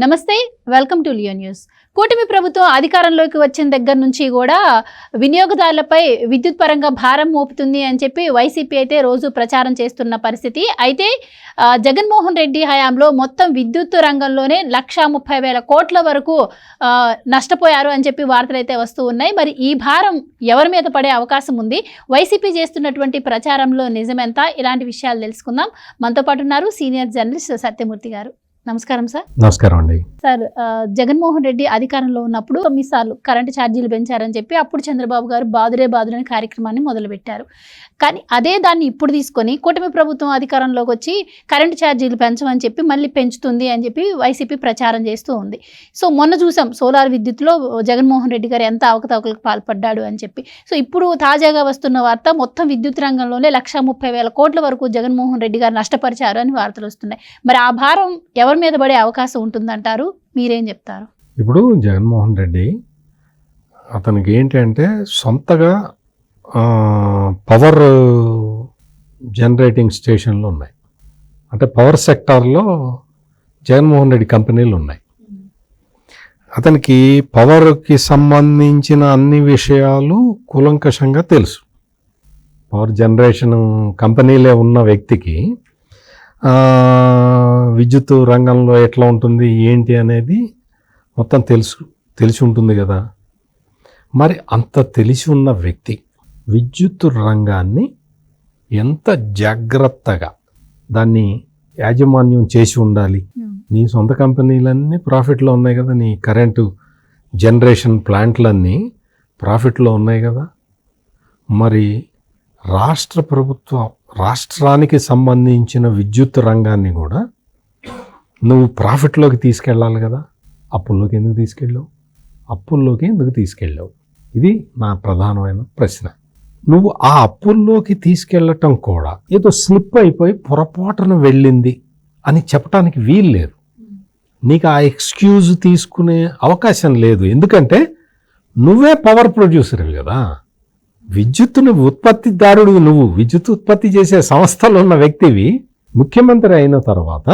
నమస్తే, welcome to Leo news. కూటమి ప్రభుత్వం అధికారంలోకి వచ్చిన దగ్గర నుంచి కూడా వినియోగదారులపై విద్యుత్ పరంగా భారం మోపుతుంది అని చెప్పి వైసీపీ అయితే రోజు ప్రచారం చేస్తున్న పరిస్థితి. అయితే జగన్మోహన్ రెడ్డి హయాంలో మొత్తం విద్యుత్ రంగంలోనే 1,30,000 కోట్ల వరకు నష్టపోయారు అని చెప్పి వార్తలు అయితే వస్తూ ఉన్నాయి. మరి ఈ భారం ఎవరి మీద పడే అవకాశం ఉంది? వైసీపీ చేస్తున్నటువంటి ప్రచారంలో నిజమెంత? ఇలాంటి విషయాలు తెలుసుకుందాం. మనతో పాటు ఉన్నారు సీనియర్ జర్నలిస్ట్ సత్యమూర్తి గారు. నమస్కారం సార్. నమస్కారం అండి. సార్, జగన్మోహన్ రెడ్డి అధికారంలో ఉన్నప్పుడు 9 సార్లు కరెంటు ఛార్జీలు పెంచారని చెప్పి అప్పుడు చంద్రబాబు గారు బాదురే బాదురని కార్యక్రమాన్ని మొదలుపెట్టారు. కానీ అదే దాన్ని ఇప్పుడు తీసుకొని కూటమి ప్రభుత్వం అధికారంలోకి వచ్చి కరెంటు ఛార్జీలు పెంచమని చెప్పి మళ్ళీ పెంచుతుంది అని చెప్పి వైసీపీ ప్రచారం చేస్తూ ఉంది. సో మొన్న చూసాం సోలార్ విద్యుత్లో జగన్మోహన్ రెడ్డి గారు ఎంత అవకతవకలకు పాల్పడ్డాడు అని చెప్పి. సో ఇప్పుడు తాజాగా వస్తున్న వార్త మొత్తం విద్యుత్ రంగంలోనే 1,30,000 కోట్ల వరకు జగన్మోహన్ రెడ్డి గారు నష్టపరిచారు అని వార్తలు వస్తున్నాయి. మరి ఆ భారం ఎవరి మీద పడే అవకాశం ఉంటుందంటారు? మీరేం చెప్తారు? ఇప్పుడు జగన్మోహన్ రెడ్డి అతనికి ఏంటంటే సొంతగా పవర్ జనరేటింగ్ స్టేషన్లు ఉన్నాయి. అంటే పవర్ సెక్టార్లో జగన్మోహన్ రెడ్డి కంపెనీలు ఉన్నాయి. అతనికి పవర్కి సంబంధించిన అన్ని విషయాలు కూలంకషంగా తెలుసు. పవర్ జనరేషన్ కంపెనీలే ఉన్న వ్యక్తికి విద్యుత్ రంగంలో ఎట్లా ఉంటుంది ఏంటి అనేది మొత్తం తెలిసి ఉంటుంది కదా. మరి అంత తెలిసి ఉన్న వ్యక్తి విద్యుత్ రంగాన్ని ఎంత జాగ్రత్తగా దాన్ని యాజమాన్యం చేసి ఉండాలి. నీ సొంత కంపెనీలన్నీ ప్రాఫిట్లో ఉన్నాయి కదా, నీ కరెంటు జనరేషన్ ప్లాంట్లన్నీ ప్రాఫిట్లో ఉన్నాయి కదా. మరి రాష్ట్ర ప్రభుత్వం రాష్ట్రానికి సంబంధించిన విద్యుత్ రంగాన్ని కూడా నువ్వు ప్రాఫిట్లోకి తీసుకెళ్ళాలి కదా. అప్పుల్లోకి ఎందుకు తీసుకెళ్ళావు? ఇది నా ప్రధానమైన ప్రశ్న. నువ్వు ఆ అప్పుల్లోకి తీసుకెళ్ళటం కూడా ఏదో స్లిప్ అయిపోయి పొరపాటున వెళ్ళింది అని చెప్పడానికి వీలు లేదు. నీకు ఆ ఎక్స్క్యూజ్ తీసుకునే అవకాశం లేదు. ఎందుకంటే నువ్వే పవర్ ప్రొడ్యూసర్ కదా, విద్యుత్తును ఉత్పత్తిదారుడు నువ్వు, విద్యుత్ ఉత్పత్తి చేసే సంస్థలు ఉన్న వ్యక్తివి. ముఖ్యమంత్రి అయిన తర్వాత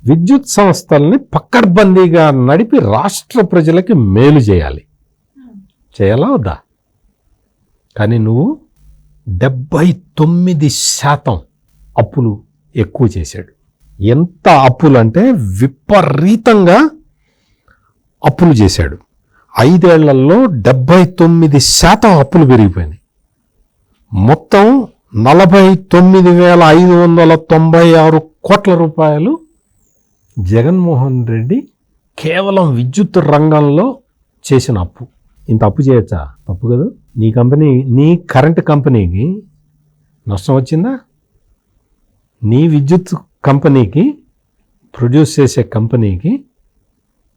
విద్యుత్ సంస్థల్ని పక్కడ్బందీగా నడిపి రాష్ట్ర ప్రజలకి మేలు చేయాలా వద్దా? కానీ నువ్వు 79% అప్పులు ఎక్కువ చేశాడు. ఎంత అప్పులు అంటే విపరీతంగా అప్పులు చేశాడు. 5 ఏళ్లలో 79% అప్పులు పెరిగిపోయినాయి. మొత్తం 49,596 కోట్ల రూపాయలు జగన్మోహన్ రెడ్డి కేవలం విద్యుత్ రంగంలో చేసిన అప్పు. ఇంత అప్పు చేయొచ్చా? తప్పు కదా. నీ కరెంట్ కంపెనీకి నష్టం వచ్చిందా? నీ విద్యుత్ కంపెనీకి, ప్రొడ్యూస్ చేసే కంపెనీకి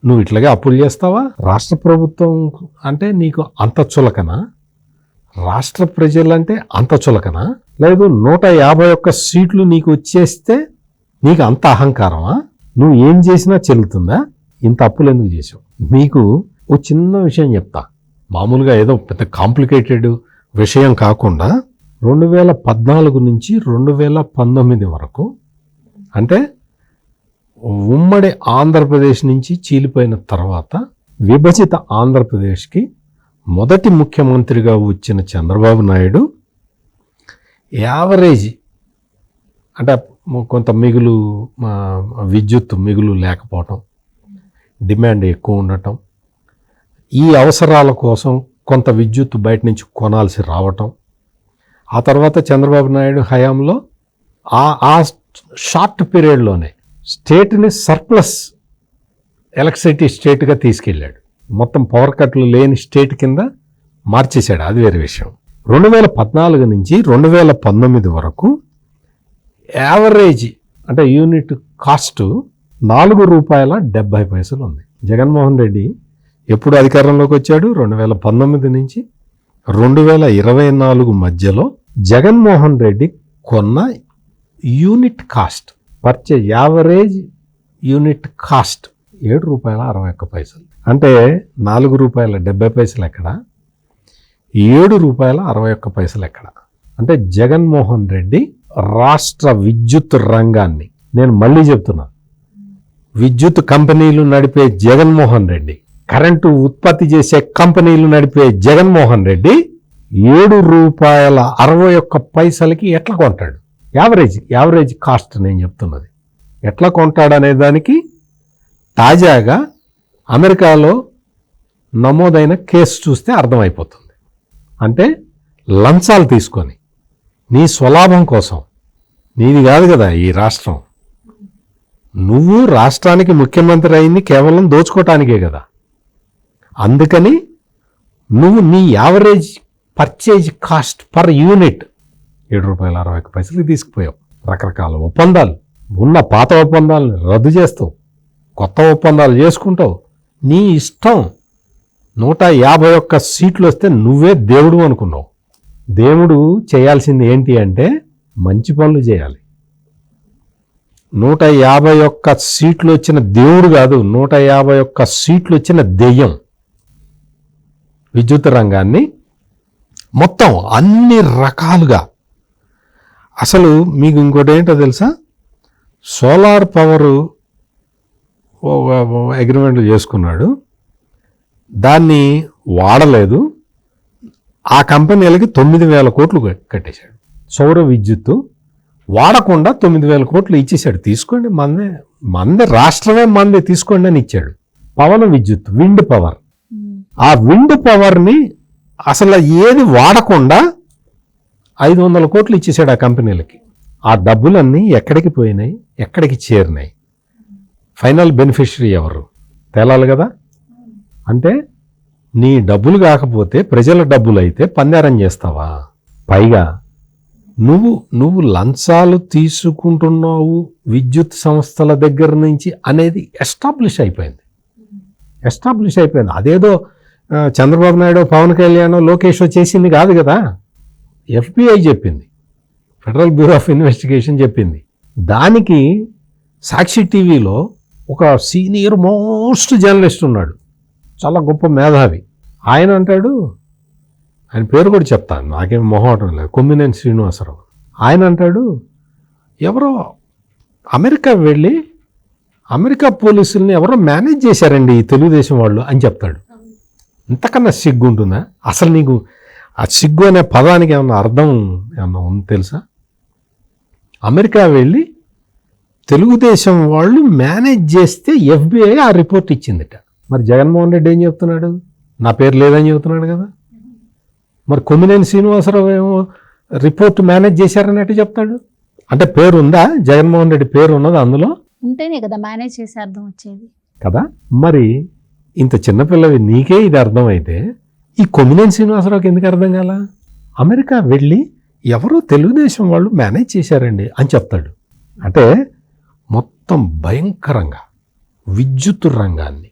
నువ్వు ఇట్లాగే అప్పులు చేస్తావా? రాష్ట్ర ప్రభుత్వం అంటే నీకు అంత చులకనా? రాష్ట్ర ప్రజలంటే అంత చులకనా? లేదు 151 సీట్లు నీకు వచ్చేస్తే నీకు అంత అహంకారమా? నువ్వు ఏం చేసినా చెల్లుతుందా? ఇంత అప్పులు ఎందుకు చేసావు? మీకు ఓ చిన్న విషయం చెప్తా. మామూలుగా ఏదో పెద్ద కాంప్లికేటెడ్ విషయం కాకుండా 2014 నుంచి 2019 వరకు, అంటే ఉమ్మడి ఆంధ్రప్రదేశ్ నుంచి చీలిపోయిన తర్వాత విభజిత ఆంధ్రప్రదేశ్కి మొదటి ముఖ్యమంత్రిగా వచ్చిన చంద్రబాబు నాయుడు యావరేజ్ అంటే కొంత విద్యుత్ మిగులు లేకపోవటం, డిమాండ్ ఎక్కువ ఉండటం, ఈ అవసరాల కోసం కొంత విద్యుత్ బయట నుంచి కొనాల్సి రావటం, ఆ తర్వాత చంద్రబాబు నాయుడు హయాంలో ఆ షార్ట్ పీరియడ్లోనే స్టేట్ని సర్ప్లస్ ఎలక్ట్రిసిటీ స్టేట్గా తీసుకెళ్ళాడు. మొత్తం పవర్ కట్లు లేని స్టేట్ కింద మార్చేశాడు. అది వేరే విషయం. 2014 నుంచి 2019 వరకు యావరేజ్ అంటే యూనిట్ కాస్ట్ ₹4.70 ఉంది. జగన్మోహన్ రెడ్డి ఎప్పుడు అధికారంలోకి వచ్చాడు? 2019 నుంచి 2024 మధ్యలో జగన్మోహన్ రెడ్డి కొన్న unit cost, average unit cost ₹7.61. అంటే ₹4.70 ఎక్కడ, ₹7.61 ఎక్కడ? అంటే జగన్మోహన్ రెడ్డి రాష్ట్ర విద్యుత్ రంగాన్ని, నేను మళ్ళీ చెప్తున్నా, విద్యుత్ కంపెనీలు నడిపే జగన్మోహన్ రెడ్డి, కరెంటు ఉత్పత్తి చేసే కంపెనీలు నడిపే జగన్మోహన్ రెడ్డి ₹7.61 ఎట్లా కొంటాడు? యావరేజ్ కాస్ట్ నేను చెప్తున్నది. ఎట్లా కొంటాడు అనే దానికి తాజాగా అమెరికాలో నమోదైన కేసు చూస్తే అర్థమైపోతుంది. అంటే లంచాలు తీసుకొని నీ స్వలాభం కోసం, నీది కాదు కదా ఈ రాష్ట్రం, నువ్వు రాష్ట్రానికి ముఖ్యమంత్రి అయింది కేవలం దోచుకోవటానికే కదా. అందుకని నువ్వు నీ average purchase cost per unit ₹7.61 తీసుకుపోయావు. రకరకాల ఒప్పందాలు, ఉన్న పాత ఒప్పందాలను రద్దు చేస్తావు, కొత్త ఒప్పందాలు చేసుకుంటావు, నీ ఇష్టం. 151 సీట్లు వస్తే నువ్వే దేవుడు అనుకున్నావు. దేవుడు చేయాల్సింది ఏంటి అంటే మంచి పనులు చేయాలి. 151 సీట్లు వచ్చిన దేవుడు కాదు, 151 సీట్లు వచ్చిన దెయ్యం. విద్యుత్ రంగాన్ని మొత్తం అన్ని రకాలుగా, అసలు మీకు ఇంకోటి ఏంటో తెలుసా, సోలార్ పవరు అగ్రిమెంట్లు చేసుకున్నాడు, దాన్ని వాడలేదు, ఆ కంపెనీలకి 9,000 కోట్లు కట్టేశాడు. సౌర విద్యుత్తు వాడకుండా 9,000 కోట్లు ఇచ్చేశాడు. తీసుకోండి, మందే రాష్ట్రమే మందే తీసుకోండి అని ఇచ్చాడు. పవన విద్యుత్, విండ్ పవర్, ఆ విండ్ పవర్ని అసలు ఏది వాడకుండా 500 కోట్లు ఇచ్చేశాడు ఆ కంపెనీలకి. ఆ డబ్బులన్నీ ఎక్కడికి పోయినాయి, ఎక్కడికి చేరినాయి, ఫైనల్ బెనిఫిషరీ ఎవరు తేలాలి కదా. అంటే నీ డబ్బులు కాకపోతే ప్రజల డబ్బులు అయితే పందారం చేస్తావా? పైగా నువ్వు లంచాలు తీసుకుంటున్నావు విద్యుత్ సంస్థల దగ్గర నుంచి అనేది ఎస్టాబ్లిష్ అయిపోయింది. అదేదో చంద్రబాబు నాయుడు, పవన్ కళ్యాణ్, లోకేష్ చేసింది కాదు కదా. FBI చెప్పింది, ఫెడరల్ బ్యూరో ఆఫ్ ఇన్వెస్టిగేషన్ చెప్పింది. దానికి సాక్షి టీవీలో ఒక సీనియర్ మోస్ట్ జర్నలిస్ట్ ఉన్నాడు, చాలా గొప్ప మేధావి. ఆయన అంటాడు, ఆయన పేరు కూడా చెప్తాను, నాకేం మొహమాటం లేదు, కొమ్మినేని శ్రీనివాసరావు. ఆయన అంటాడు, ఎవరో అమెరికా వెళ్ళి అమెరికా పోలీసుల్ని ఎవరో మేనేజ్ చేశారండి ఈ తెలుగుదేశం వాళ్ళు అని చెప్తాడు. ఇంతకన్నా సిగ్గు ఉంటుందా? అసలు నీకు ఆ సిగ్గు అనే పదానికి ఏమన్నా అర్థం ఏమన్నా ఉంది తెలుసా? అమెరికా వెళ్ళి తెలుగుదేశం వాళ్ళు మేనేజ్ చేస్తే FBI ఆ రిపోర్ట్ ఇచ్చిందిట. మరి జగన్మోహన్ రెడ్డి ఏం చెప్తున్నాడు? నా పేరు లేదని చెబుతున్నాడు కదా. మరి కొమ్మినేని శ్రీనివాసరావు ఏమో రిపోర్ట్ మేనేజ్ చేశారన్నట్టు చెప్తాడు. అంటే పేరు ఉందా? జగన్మోహన్ రెడ్డి పేరు ఉన్నది అందులో? ఉంటేనే కదా మేనేజ్ చేసే అర్థం వచ్చేది కదా. మరి ఇంత చిన్నపిల్లవి నీకే ఇది అర్థమైతే ఈ కొమ్మినేని శ్రీనివాసరావుకి ఎందుకు అర్థం కాల? అమెరికా వెళ్ళి ఎవరో తెలుగుదేశం వాళ్ళు మేనేజ్ చేశారండి అని చెప్తాడు. అంటే మొత్తం భయంకరంగా విద్యుత్ రంగాన్ని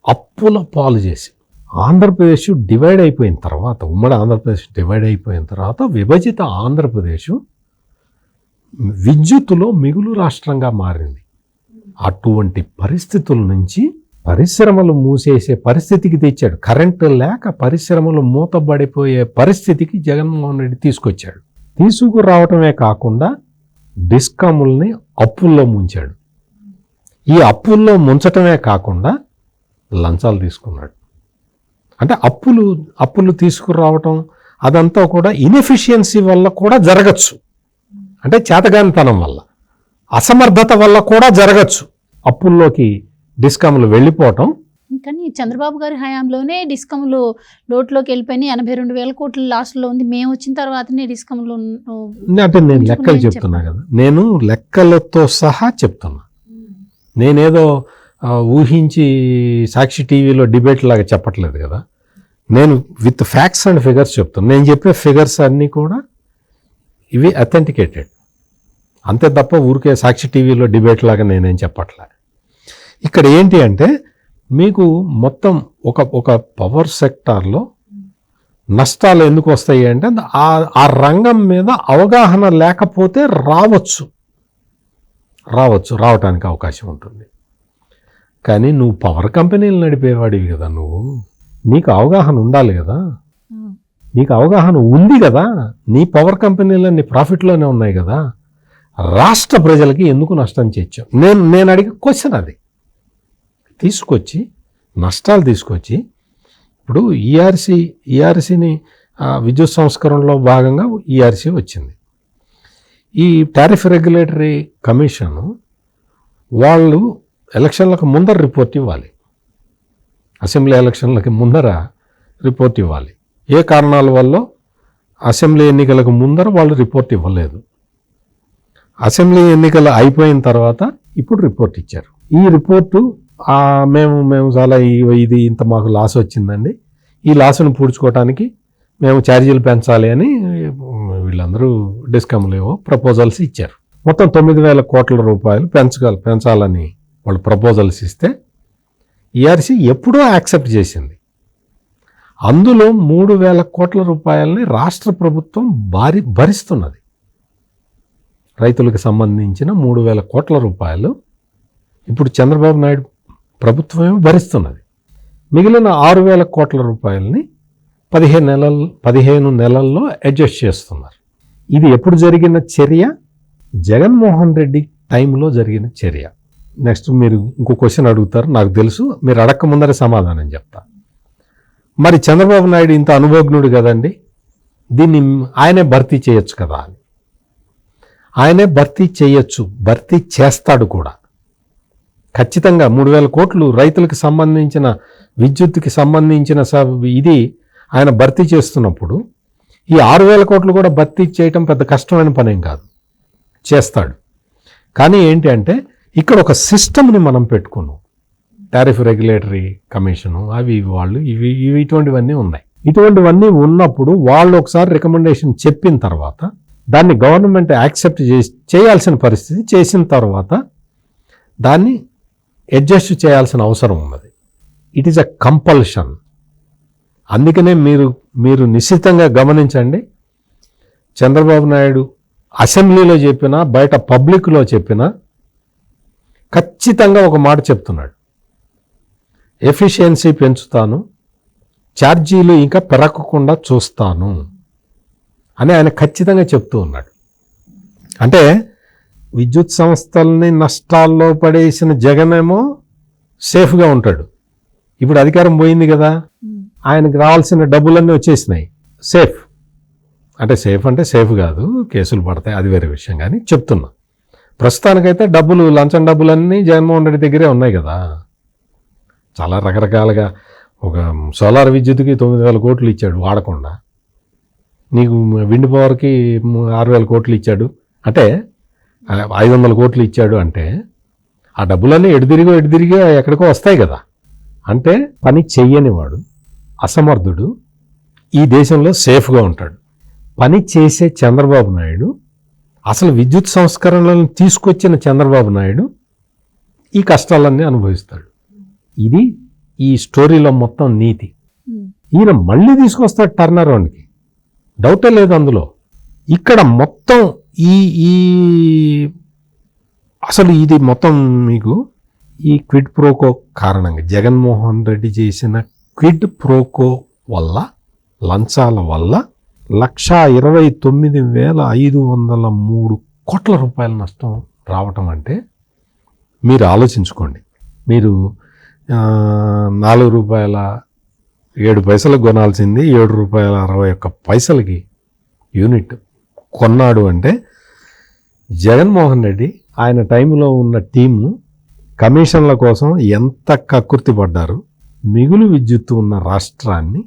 అప్పుల పాలు చేసి ఆంధ్రప్రదేశ్ డివైడ్ అయిపోయిన తర్వాత, ఉమ్మడి ఆంధ్రప్రదేశ్ డివైడ్ అయిపోయిన తర్వాత విభజిత ఆంధ్రప్రదేశ్ విద్యుత్తులో మిగులు రాష్ట్రంగా మారింది. అటువంటి పరిస్థితుల నుంచి పరిశ్రమలు మూసేసే పరిస్థితికి తెచ్చాడు. కరెంటు లేక పరిశ్రమలు మూతబడిపోయే పరిస్థితికి జగన్మోహన్ రెడ్డి తీసుకొచ్చాడు. తీసుకురావటమే కాకుండా డిస్కాముల్ని అప్పుల్లో ముంచాడు. ఈ అప్పుల్లో ముంచటమే కాకుండా లంచాలు తీసుకున్నాడు. అంటే అప్పులు తీసుకురావటం అదంతా కూడా ఇన్ఎఫిషియన్సీ వల్ల కూడా జరగచ్చు. అంటే చేతగానితనం వల్ల, అసమర్థత వల్ల కూడా జరగచ్చు అప్పుల్లోకి డిస్కాములు వెళ్ళిపోవటం. కానీ చంద్రబాబు గారి హయాంలోనే డిస్కమ్లు లోట్లోకి వెళ్ళిపోయి 82,000 కోట్లు లాస్ట్లో ఉంది. మేము వచ్చిన తర్వాతనే డిస్కమ్లు. అంటే నేను లెక్కలు చెప్తున్నా కదా, నేను లెక్కలతో సహా చెప్తున్నా. నేనేదో ఊహించి సాక్షి టీవీలో డిబేట్ లాగా చెప్పట్లేదు కదా. నేను విత్ ఫ్యాక్ట్స్ అండ్ ఫిగర్స్ చెప్తాను. నేను చెప్పే ఫిగర్స్ అన్నీ కూడా ఇవి అథెంటికేటెడ్, అంతే తప్ప ఊరికే సాక్షి టీవీలో డిబేట్ లాగా నేనేం చెప్పట్లే. ఇక్కడ ఏంటి అంటే మీకు మొత్తం ఒక పవర్ సెక్టార్లో నష్టాలు ఎందుకు వస్తాయి అంటే ఆ రంగం మీద అవగాహన లేకపోతే రావటానికి అవకాశం ఉంటుంది. కానీ నువ్వు పవర్ కంపెనీలు నడిపేవాడివి కదా, నీకు అవగాహన ఉండాలి కదా. నీకు అవగాహన ఉంది కదా, నీ పవర్ కంపెనీలన్నీ ప్రాఫిట్లోనే ఉన్నాయి కదా. రాష్ట్ర ప్రజలకి ఎందుకు నష్టం చేర్చావు? నేను అడిగే క్వశ్చన్ అది. తీసుకొచ్చి నష్టాలు తీసుకొచ్చి ఇప్పుడు ఈఆర్సీని విద్యుత్ సంస్కరణలో భాగంగా ఈఆర్సీ వచ్చింది. ఈ టారిఫ్ రెగ్యులేటరీ కమిషన్ వాళ్ళు ఎలక్షన్లకు ముందర రిపోర్ట్ ఇవ్వాలి, అసెంబ్లీ ఎలక్షన్లకి ముందర రిపోర్ట్ ఇవ్వాలి. ఏ కారణాల వల్ల అసెంబ్లీ ఎన్నికలకు ముందర వాళ్ళు రిపోర్ట్ ఇవ్వలేదు. అసెంబ్లీ ఎన్నికలు అయిపోయిన తర్వాత ఇప్పుడు రిపోర్ట్ ఇచ్చారు. ఈ రిపోర్టు మేము చాలా ఇది ఇంత మాకు లాస్ వచ్చిందండి, ఈ లాస్ను పూడ్చుకోవటానికి మేము ఛార్జీలు పెంచాలి అని వీళ్ళందరూ డిస్కమ్లేవో ప్రపోజల్స్ ఇచ్చారు. మొత్తం 9,000 కోట్ల రూపాయలు పెంచాలని వాళ్ళు ప్రపోజల్స్ ఇస్తే ఈఆర్సీ ఎప్పుడో యాక్సెప్ట్ చేసింది. అందులో 3,000 కోట్ల రూపాయలని రాష్ట్ర ప్రభుత్వం భరిస్తున్నది. రైతులకు సంబంధించిన 3,000 కోట్ల రూపాయలు ఇప్పుడు చంద్రబాబు నాయుడు ప్రభుత్వమే భరిస్తున్నది. మిగిలిన 6,000 కోట్ల రూపాయలని 15 నెలల్లో అడ్జస్ట్ చేస్తున్నారు. ఇది ఎప్పుడు జరిగిన చర్య? జగన్మోహన్ రెడ్డి టైంలో జరిగిన చర్య. నెక్స్ట్ మీరు ఇంకో క్వశ్చన్ అడుగుతారు, నాకు తెలుసు, మీరు అడక్క ముందరే సమాధానం చెప్తా. మరి చంద్రబాబు నాయుడు ఇంత అనుభవజ్ఞుడు కదండి, దీన్ని ఆయనే భర్తీ చేయొచ్చు కదా అని. ఆయనే భర్తీ చేయొచ్చు, భర్తీ చేస్తాడు కూడా ఖచ్చితంగా. 3,000 కోట్లు రైతులకు సంబంధించిన విద్యుత్తుకి సంబంధించిన ఇది ఆయన భర్తీ చేస్తున్నప్పుడు ఈ 6,000 కోట్లు కూడా భర్తీ చేయటం పెద్ద కష్టమైన పనేం కాదు, చేస్తాడు. కానీ ఏంటి అంటే ఇక్కడ ఒక సిస్టమ్ని మనం పెట్టుకున్నాం, టారిఫ్ రెగ్యులేటరీ కమిషను, అవి వాళ్ళు ఇవి ఇటువంటివన్నీ ఉన్నాయి. ఇటువంటివన్నీ ఉన్నప్పుడు వాళ్ళు ఒకసారి రికమెండేషన్ చెప్పిన తర్వాత దాన్ని గవర్నమెంట్ యాక్సెప్ట్ చేయాల్సిన పరిస్థితి, చేసిన తర్వాత దాన్ని అడ్జస్ట్ చేయాల్సిన అవసరం ఉన్నది. It is a compulsion. అందుకనే మీరు నిశ్చితంగా గమనించండి, చంద్రబాబు నాయుడు అసెంబ్లీలో చెప్పినా బయట పబ్లిక్లో చెప్పినా ఖచ్చితంగా ఒక మాట చెప్తున్నాడు, ఎఫిషియన్సీ పెంచుతాను, ఛార్జీలు ఇంకా పెరగకుండా చూస్తాను అని ఆయన ఖచ్చితంగా చెప్తూ ఉన్నాడు. అంటే విద్యుత్ సంస్థల్ని నష్టాల్లో పడేసిన జగనేమో సేఫ్గా ఉంటాడు. ఇప్పుడు అధికారం పోయింది కదా, ఆయనకు రావాల్సిన డబ్బులన్నీ వచ్చేసినాయి, సేఫ్. అంటే సేఫ్ కాదు, కేసులు పడతాయి, అది వేరే విషయం. కానీ చెప్తున్నా, ప్రస్తుతానికైతే లంచం డబ్బులన్నీ జగన్మోహన్ రెడ్డి దగ్గరే ఉన్నాయి కదా. చాలా రకరకాలుగా ఒక సోలార్ విద్యుత్కి 9,000 కోట్లు ఇచ్చాడు వాడకుండా, నీకు విండ్ పవర్కి 6,000 కోట్లు ఇచ్చాడు, అంటే 500 కోట్లు ఇచ్చాడు. అంటే ఆ డబ్బులన్నీ ఎడిదిరిగా ఎక్కడికో వస్తాయి కదా. అంటే పని చెయ్యనివాడు, అసమర్థుడు ఈ దేశంలో సేఫ్గా ఉంటాడు. పని చేసే చంద్రబాబు నాయుడు, అసలు విద్యుత్ సంస్కరణలను తీసుకొచ్చిన చంద్రబాబు నాయుడు ఈ కష్టాలన్నీ అనుభవిస్తాడు. ఇది ఈ స్టోరీలో మొత్తం నీతి. ఈయన మళ్ళీ తీసుకొస్తాడు టర్న్ అరౌండ్కి, డౌటే లేదు అందులో. ఇక్కడ మొత్తం ఈ అసలు ఇది మొత్తం మీకు ఈ క్విడ్ ప్రోకో కారణంగా, జగన్మోహన్ రెడ్డి చేసిన క్విడ్ ప్రోకో వల్ల, లంచాల వల్ల 1,29,503 కోట్ల రూపాయల నష్టం రావటం అంటే మీరు ఆలోచించుకోండి. మీరు ₹4.07 కొనాల్సింది ₹7.61 యూనిట్ కొన్నాడు. అంటే జగన్మోహన్ రెడ్డి ఆయన టైంలో ఉన్న టీము కమిషన్ల కోసం ఎంత కక్కుర్తి పడ్డారు, మిగులు విద్యుత్తు ఉన్న రాష్ట్రాన్ని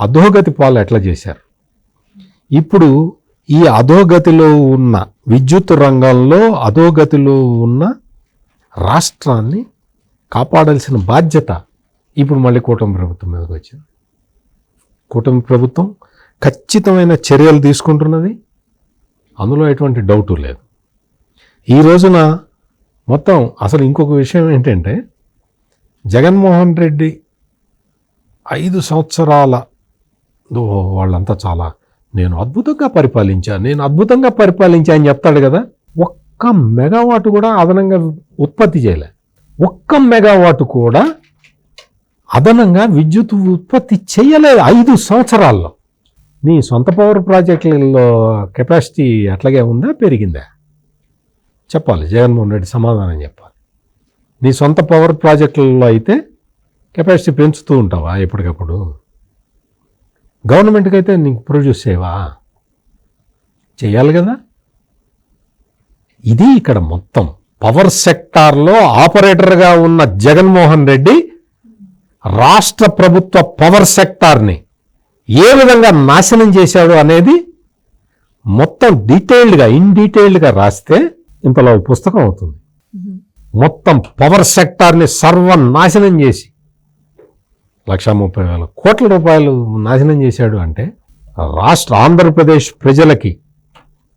అధోగతి పాలు ఎట్లా చేశారు. ఇప్పుడు ఈ అధోగతిలో ఉన్న విద్యుత్ రంగంలో అధోగతిలో ఉన్న రాష్ట్రాన్ని కాపాడాల్సిన బాధ్యత ఇప్పుడు మళ్ళీ కూటమి ప్రభుత్వం మీదకి వచ్చింది. కూటమి ప్రభుత్వం ఖచ్చితమైన చర్యలు తీసుకుంటున్నది, అందులో ఎటువంటి డౌటు లేదు. ఈ రోజున మొత్తం అసలు ఇంకొక విషయం ఏంటంటే, జగన్మోహన్ రెడ్డి 5 సంవత్సరాల వాళ్ళంతా చాలా నేను అద్భుతంగా పరిపాలించా అని చెప్తాడు కదా. 1 మెగావాట్ కూడా అదనంగా ఉత్పత్తి చేయలే, 1 మెగావాట్ కూడా అదనంగా విద్యుత్ ఉత్పత్తి చేయలేదు 5 సంవత్సరాల్లో. నీ సొంత పవర్ ప్రాజెక్టులలో కెపాసిటీ అట్లాగే ఉందా, పెరిగిందా? చెప్పాలి, జగన్మోహన్ రెడ్డి సమాధానం చెప్పాలి. నీ సొంత పవర్ ప్రాజెక్టులలో అయితే కెపాసిటీ పెంచుతూ ఉంటావా ఎప్పటికప్పుడు? గవర్నమెంట్కి అయితే నీకు ప్రొడ్యూస్ చేయవా? చేయాలి కదా. ఇది ఇక్కడ మొత్తం పవర్ సెక్టార్లో ఆపరేటర్గా ఉన్న జగన్మోహన్ రెడ్డి రాష్ట్ర ప్రభుత్వ పవర్ సెక్టార్ని ఏ విధంగా నాశనం చేశాడు అనేది మొత్తం ఇన్ డీటెయిల్డ్గా రాస్తే ఇంతలో పుస్తకం అవుతుంది. మొత్తం పవర్ సెక్టార్ని సర్వనాశనం చేసి 1,30,000 కోట్ల రూపాయలు నాశనం చేశాడు అంటే ఆంధ్రప్రదేశ్ ప్రజలకి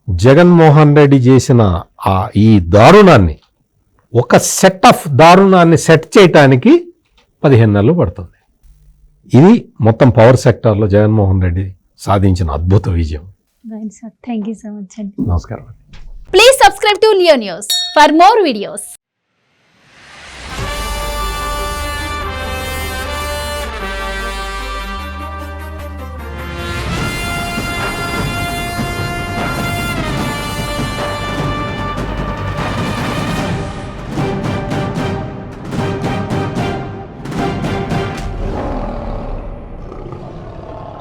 జగన్మోహన్ రెడ్డి చేసిన ఈ దారుణాన్ని, ఒక సెట్ ఆఫ్ దారుణాన్ని సెట్ చేయటానికి 15 నెలలు పడుతుంది. ఇది మొత్తం పవర్ సెక్టార్లో జగన్మోహన్ రెడ్డి సాధించిన అద్భుత విజయం. థ్యాంక్ యూ సో మచ్ అండి. నమస్కారం. Please subscribe to Leo news for more videos.